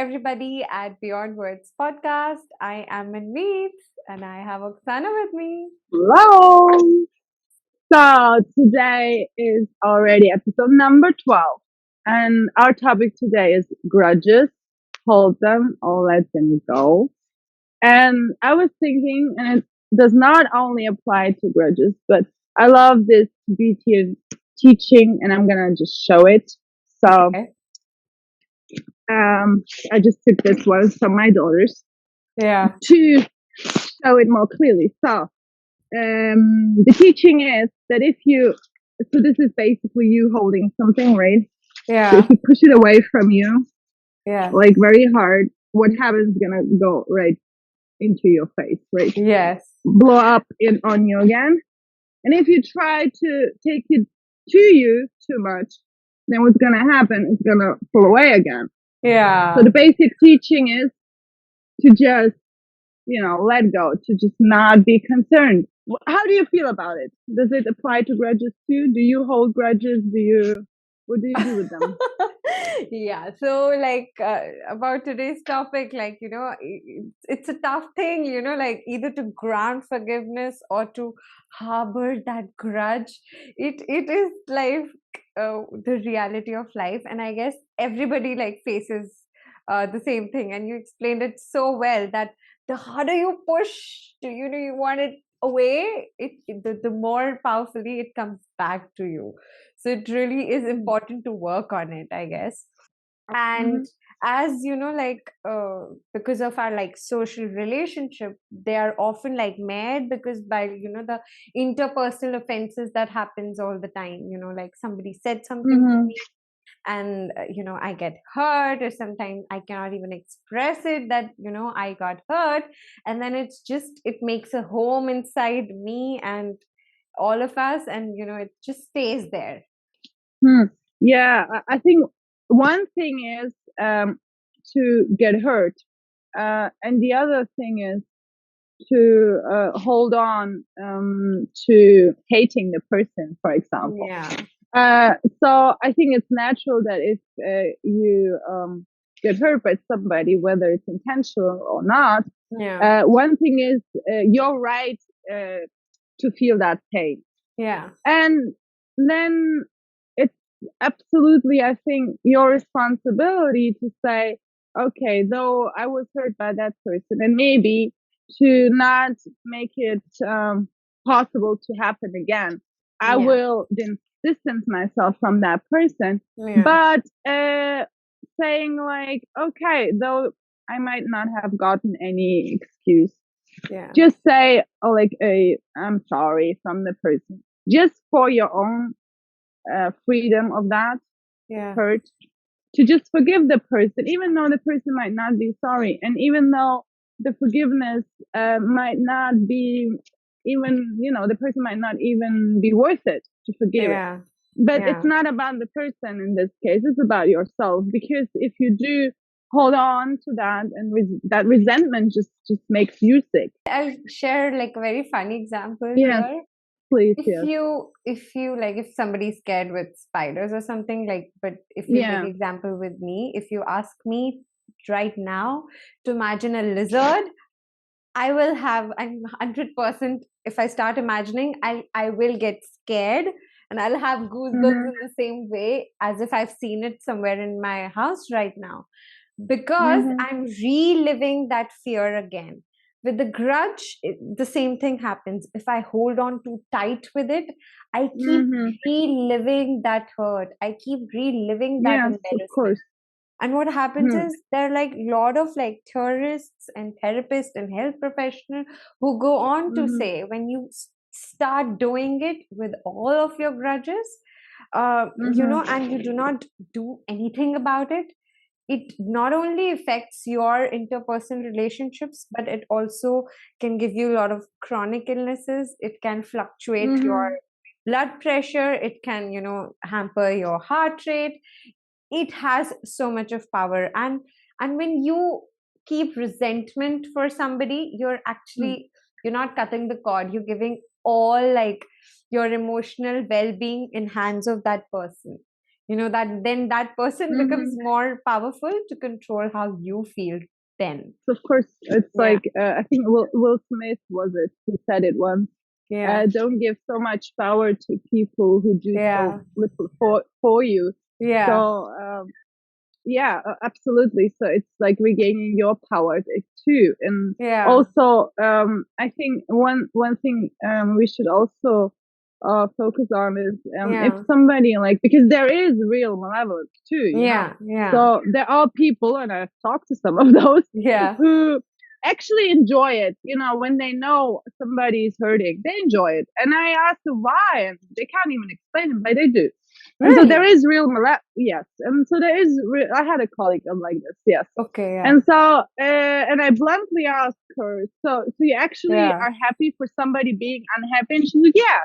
everybody at Beyond Words podcast. I am Manmeet and I have Oksana with me. Hello. So today is already episode number 12. And our topic today is grudges. Hold them or let them go. And I was thinking, and it does not only apply to grudges, but I love this BT teaching and I'm going to just show it. So, Okay. I just took this one from my daughters Yeah. to show it more clearly. So, the teaching is that so this is basically you holding something, right? So Yeah. if you push it away from you, Yeah. like very hard, what happens is gonna go right into your face, right? Yes. Blow up on you again. And if you try to take it to you too much, then what's gonna happen is gonna pull away again. Yeah. So the basic teaching is to just, let go, to just not be concerned. How do you feel about it? Does it apply to grudges too? Do you hold grudges? What do you do with them? Yeah, so about today's topic, it's a tough thing, either to grant forgiveness or to harbor that grudge. It is the reality of life, and I guess everybody faces the same thing. And you explained it so well that the harder you push to you want it away, the more powerfully it comes back to you. So it really is important to work on it, I guess. And as because of our social relationship, they are often mad because by the interpersonal offenses that happens all the time, somebody said something to Mm-hmm. me, and I get hurt, or sometimes I cannot even express it that I got hurt, and then it makes a home inside me and all of us, and it just stays there. Yeah, I think one thing is to get hurt, and the other thing is to hold on to hating the person, for example. Yeah. So I think it's natural that if you get hurt by somebody, whether it's intentional or not, Yeah. one thing is you're right to feel that pain. Yeah. And then it's absolutely, I think, your responsibility to say, okay, though I was hurt by that person, and maybe to not make it possible to happen again, I Yeah. will then distance myself from that person. Yeah. But saying like, okay, though I might not have gotten any excuse, Yeah. just say like a I'm sorry from the person, just for your own freedom of that Yeah. hurt, to just forgive the person, even though the person might not be sorry, and even though the forgiveness might not be even, the person might not even be worth it to forgive it. Yeah. But Yeah. it's not about the person in this case, it's about yourself, because if you do hold on to that, and that resentment just makes you sick. I'll share a very funny example Yes, here. please. If Yes. you if somebody's scared with spiders or something, but if you take Yeah. example with me, if you ask me right now to imagine a lizard, I'm 100%, if I start imagining, I will get scared, and I'll have goosebumps in the same way as if I've seen it somewhere in my house right now, because I'm reliving that fear again. With the grudge, the same thing happens. If I hold on too tight with it, I keep reliving that hurt. I keep reliving that Yes, of embarrassment. course. And what happens is there are a lot of theorists and therapists and health professionals who go on to say, when you start doing it with all of your grudges, and you do not do anything about it, it not only affects your interpersonal relationships, but it also can give you a lot of chronic illnesses. It can fluctuate your blood pressure. It can, hamper your heart rate. It has so much of power. And when you keep resentment for somebody, you're not cutting the cord. You're giving all your emotional well-being in hands of that person. that then that person becomes Hmm. more powerful to control how you feel then. So of course, it's Yeah, like I think Will Smith was it who said it once. yeah, Don't give so much power to people who do so yeah, little for you. So yeah, yeah, absolutely. So it's like regaining your power too. And yeah, also, I think one thing we should also focus on is if yeah, somebody like, because there is real malevolence too, you know. yeah, yeah, So there are people, and I've talked to some of those yeah. who actually enjoy it. You know, when they know somebody is hurting, they enjoy it. And I ask them why, and they can't even explain it, but they do. And so there Really? is real yes, and so there is. I had a colleague like this, yes. Okay, yeah, And so, and I bluntly asked her, so you actually yeah, are happy for somebody being unhappy? And she's like, yeah.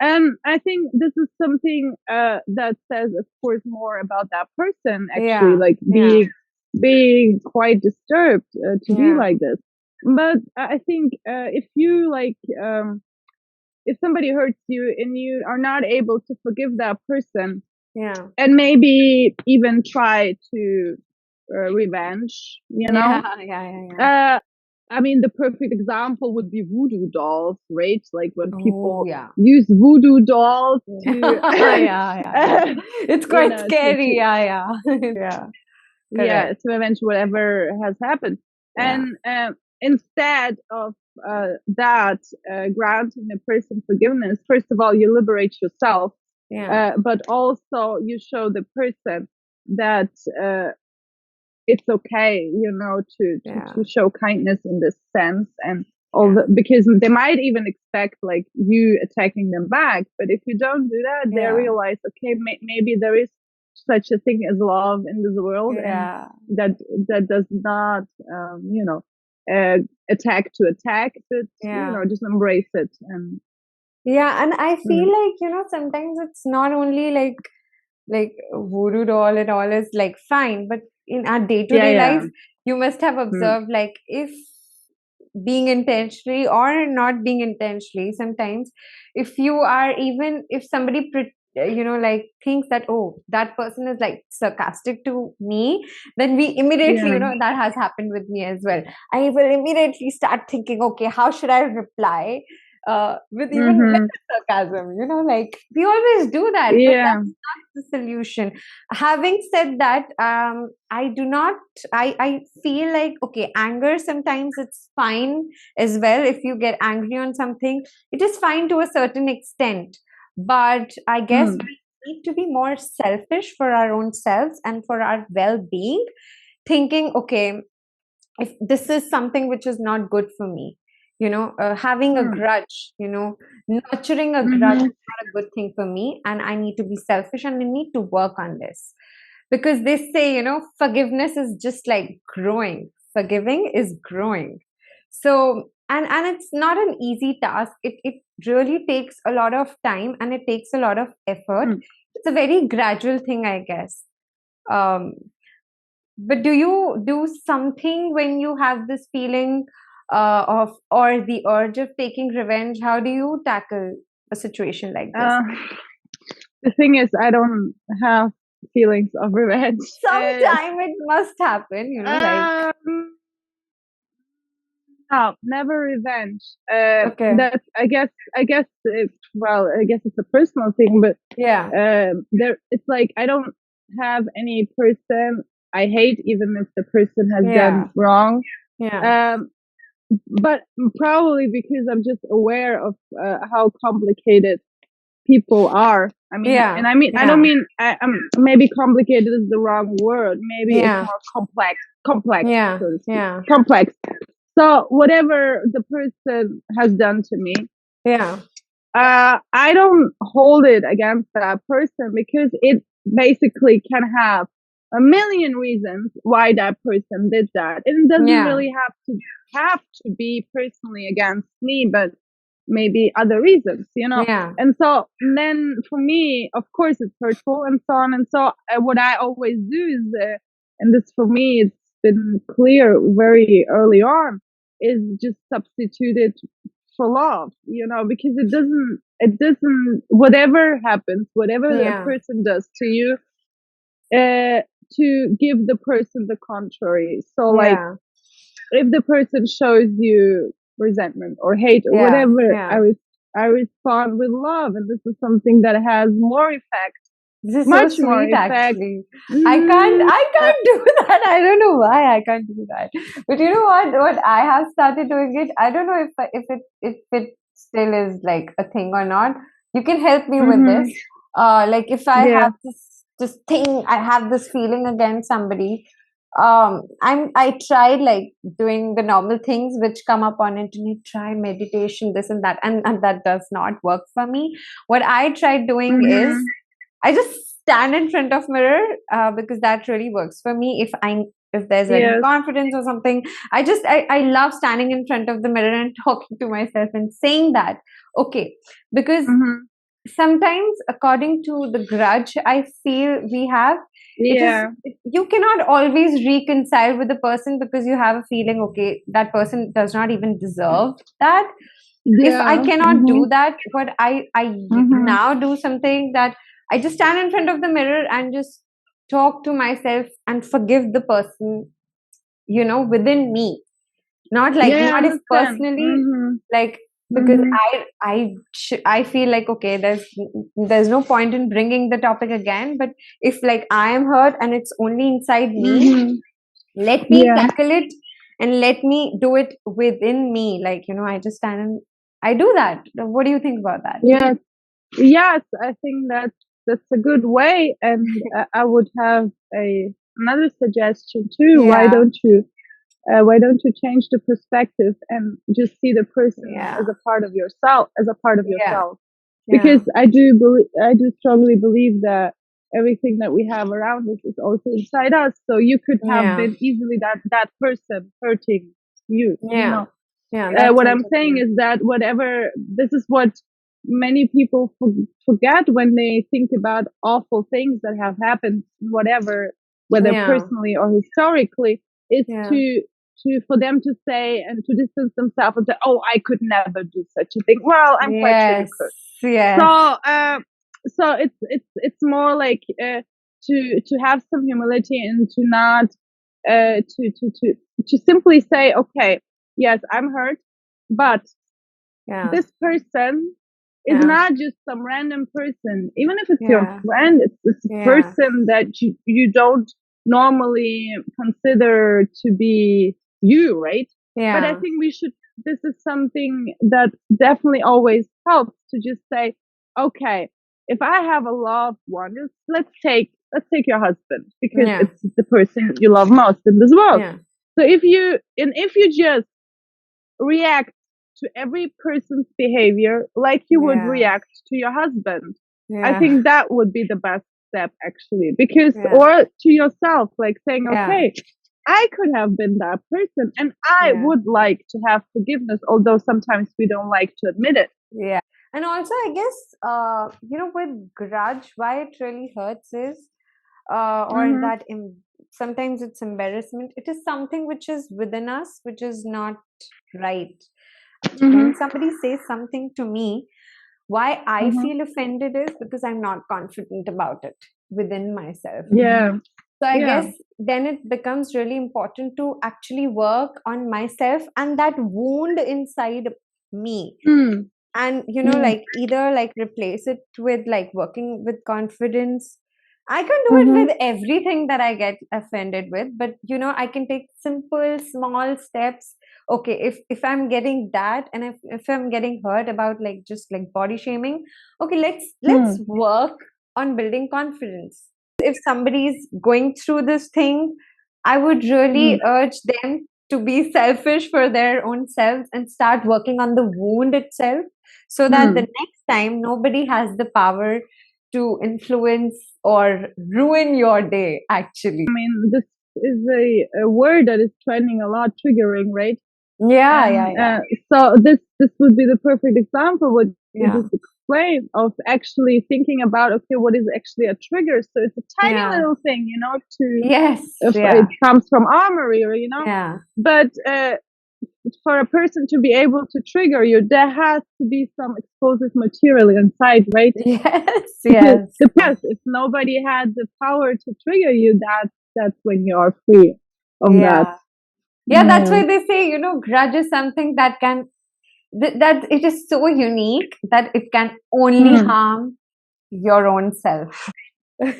And I think this is something that says, of course, more about that person actually, yeah, like yeah, being quite disturbed to be yeah, like this. But I think if you like, if somebody hurts you and you are not able to forgive that person, yeah, and maybe even try to revenge, you yeah, know. yeah, yeah, yeah. Uh, I mean, the perfect example would be voodoo dolls, right? Like when Oh, people yeah. use voodoo dolls to, Yeah, yeah, yeah. It's you quite know, scary. Yeah, yeah. Yeah, yeah, correct. to avenge whatever has happened. Yeah, And instead of that, granting the person forgiveness, first of all, you liberate yourself, yeah, but also you show the person that it's okay, you know, yeah, to show kindness in this sense. And all yeah, the, because they might even expect like you attacking them back, but if you don't do that, they yeah, realize, okay, maybe there is such a thing as love in this world, and yeah, that does not you know, attack to attack, but you yeah. know, just embrace it. And Yeah, and I feel mm, like, sometimes it's not only like voodoo doll and all is like fine, but in our yeah, day-to-day yeah. life, you must have Mm, observed like if being intentionally or not being intentionally, sometimes if you are even if somebody like thinks that, oh, that person is like sarcastic to me, then we immediately, yeah. that has happened with me as well. I will immediately start thinking, okay, how should I reply with even Mm-hmm. less sarcasm, like we always do that, but Yeah. that's not the solution. Having said that, I do not I feel like, okay, anger sometimes it's fine as well. If you get angry on something, it is fine to a certain extent, but I guess Mm, we need to be more selfish for our own selves and for our well-being, thinking, okay, if this is something which is not good for me, having a mm, grudge, nurturing a grudge mm-hmm. is not a good thing for me, and I need to be selfish and I need to work on this, because they say, forgiveness is just like growing, forgiving is growing. So, and it's not an easy task. It really takes a lot of time and it takes a lot of effort. Mm. It's a very gradual thing, I guess. um but do you do something when you have this feeling of or the urge of taking revenge? How do you tackle a situation like this? Uh, the thing is, I don't have feelings of revenge. Sometime it must happen, like, Um, no, never revenge. okay, That I guess well, I guess it's a personal thing, but yeah, there, it's like I don't have any person I hate, even if the person has done yeah, wrong. yeah, Um, but probably because I'm just aware of how complicated people are. I mean, yeah, and I mean, I don't yeah, mean, maybe complicated is the wrong word. Maybe it's yeah, more complex, yeah, so to speak, yeah, complex. So whatever the person has done to me, yeah, I don't hold it against that person, because it basically can have a million reasons why that person did that. And it doesn't yeah, really have to be personally against me, but maybe other reasons, you know. yeah, And so then for me, of course, it's hurtful and so on. And so what I always do is, and this for me, it's been clear very early on, is just substitute it for love, you know, because it doesn't it doesn't, whatever happens, whatever a Yeah. person does to you, to give the person the contrary. So like, Yeah. if the person shows you resentment or hate or Yeah. whatever, Yeah. I respond with love, and this is something that has more effect, This is so much more sweet, effect. actually. Mm, I uh, can't do that. I don't know why I can't do that. But you know what? What I have started doing it. I don't know if it still is like a thing or not. You can help me with mm-hmm, this. Like if I yeah, have this thing, I have this feeling against somebody. I tried like doing the normal things which come up on internet. Try meditation, this and that, and that does not work for me. What I tried doing is mm-hmm, I just stand in front of mirror because that really works for me. If there's like yes, confidence or something, I love standing in front of the mirror and talking to myself and saying that okay, because mm-hmm, sometimes according to the grudge I feel we have, it is yeah, you cannot always reconcile with the person because you have a feeling okay that person does not even deserve that. If I yeah, cannot mm-hmm, do that, what I mm-hmm, now do something that I just stand in front of the mirror and just talk to myself and forgive the person, within me. Not like yeah, I not if understand. personally, Mm-hmm, like because mm-hmm, I feel like okay, there's no point in bringing the topic again. But if like I am hurt and it's only inside me, mm-hmm, let me yeah, tackle it and let me do it within me. Like I just stand and I do that. What do you think about that? yes, yes. I think that's a good way, and I would have a another suggestion too. Yeah, Why don't you change the perspective and just see the person yeah, as a part of yourself, as a part of yeah, yourself? yeah, Because I do strongly believe that everything that we have around us is also inside us. So you could have yeah, been easily that person hurting you. You yeah, know, yeah. That's what what I'm I saying feel. is that whatever, this is what many people forget when they think about awful things that have happened, whatever, whether Yeah, personally or historically, is yeah, to for them to say and to distance themselves and say, "Oh, I could never do such a thing." Well, I'm quite sure you yes, could. So, yes, so it's more like to have some humility and to not to simply say, okay, yes, I'm hurt, but yeah, this person is yeah, not just some random person. Even if it's your yeah, friend, it's a yeah, person that you don't normally consider to be you, right? But I yeah, think we should, this is something that definitely always helps to just say, okay, if I have a loved one, let's take your husband because yeah, it's the person you love most in this world. yeah, So if you just react to every person's behavior like you would yeah, react to your husband, I yeah, think that would be the best step actually. Because, yeah, or to yourself, like saying, yeah, okay, I could have been that person and I yeah. would like to have forgiveness, although sometimes we don't like to admit it. Yeah. And also, I guess, with grudge, why it really hurts is, or Mm-hmm. that sometimes it's embarrassment. It is something which is within us, which is not right. Mm-hmm. When somebody says something to me, why I Mm-hmm. feel offended is because I'm not confident about it within myself. Yeah. So I Yeah. guess then it becomes really important to actually work on myself and that wound inside me, Mm. and Yeah. like either like replace it with like working with confidence. I can do it Mm-hmm. with everything that I get offended with, but I can take simple small steps. Okay, if I'm getting that, and if I'm getting hurt about like just like body shaming, okay, let's Mm. work on building confidence. If somebody's going through this thing, I would Mm. really urge them to be selfish for their own selves and start working on the wound itself, so that the Mm. next time nobody has the power to influence or ruin your day, actually. I mean, this is a word that is trending a lot, triggering, right? Yeah, yeah, And yeah, so this would be the perfect example what you yeah, just explained of actually thinking about, okay, what is actually a trigger? So it's a tiny yeah, little thing, to yes, if yeah, it comes from armory, or yeah, but for a person to be able to trigger you, there has to be some explosive material inside, right? Yes, Because yes. if nobody had the power to trigger you, that's when you are free of that. Yeah. Yeah, that's Yeah. why they say, grudge is something that can, that it is so unique that it can only Mm. harm your own self.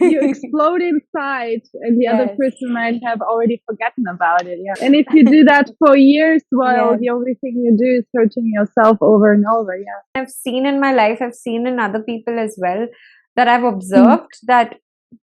You explode inside, and the other Yes. person might have already forgotten about it. Yeah. And if you do that for years, well, Yes. the only thing you do is hurting yourself over and over. Yeah. I've seen in my life, I've seen in other people as well, that I've Mm. observed that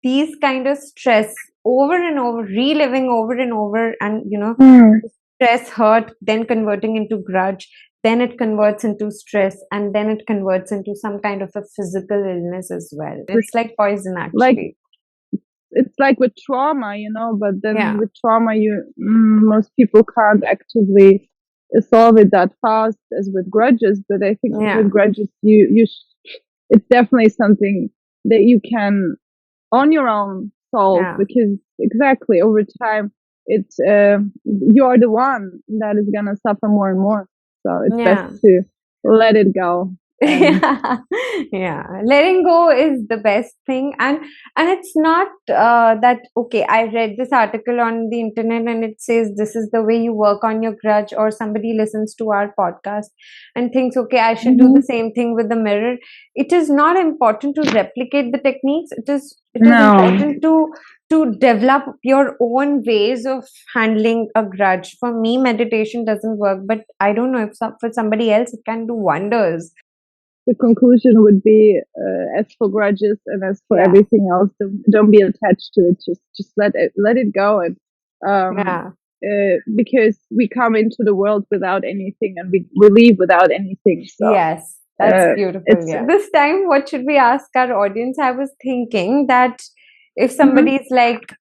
these kind of stress over and over, reliving over and over, and Mm. stress, hurt, then converting into grudge, then it converts into stress, and then it converts into some kind of a physical illness as well. It's like poison, Like actually. it's like with trauma, but then Yeah. with trauma, most people can't actively solve it that fast as with grudges. But I think Yeah. with grudges, it's definitely something that you can on your own solve, Yeah. because exactly over time, it's you are the one that is gonna suffer more and more. So it's best Yeah. to let it go. And Yeah, yeah, letting go is the best thing. And it's not that, okay, I read this article on the internet and it says this is the way you work on your grudge, or somebody listens to our podcast and thinks, okay, I should do the same thing with the mirror. It is not important to replicate the techniques. It is no, important to develop your own ways of handling a grudge. For me, meditation doesn't work, but I don't know if for somebody else it can do wonders. the conclusion would be, as for grudges and as for Yeah, everything else, don't be attached to it. Just let it go. And yeah, because we come into the world without anything, and we leave without anything. So yes, that's beautiful. it's Yeah. This time, what should we ask our audience? I was thinking that if mhm, somebody is like,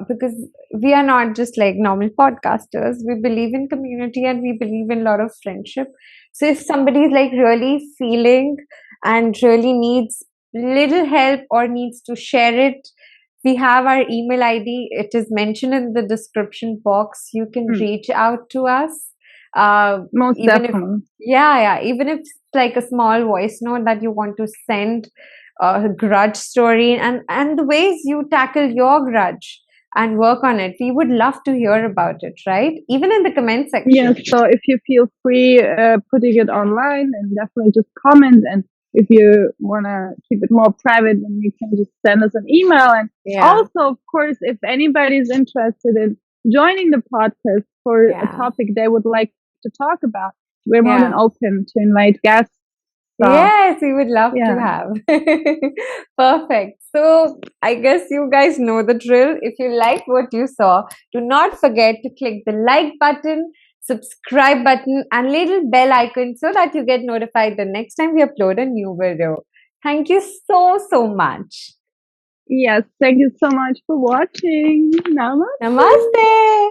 because we are not just like normal podcasters, we believe in community and we believe in a lot of friendship. So if somebody is like really feeling and really needs little help or needs to share it, we have our email ID. It is mentioned in the description box. You can mm, reach out to us. Uh, most even if, definitely. yeah, even if it's like a small voice note that you want to send, a grudge story, and the ways you tackle your grudge and work on it, we would love to hear about it, right? Even in the comment section. Yes. So if you feel free putting it online, and definitely just comment. And if you wanna keep it more private, then you can just send us an email. And Yeah, also, of course, if anybody's interested in joining the podcast for a yeah, topic they would like to talk about, we're more than yeah. open to invite guests. So Yes, we would love to yeah. have. Perfect. So I guess you guys know the drill. If you like what you saw, do not forget to click the like button, subscribe button, and little bell icon so that you get notified the next time we upload a new video. Thank you so, so much. Yes. Thank you so much for watching. Namaste. Namaste.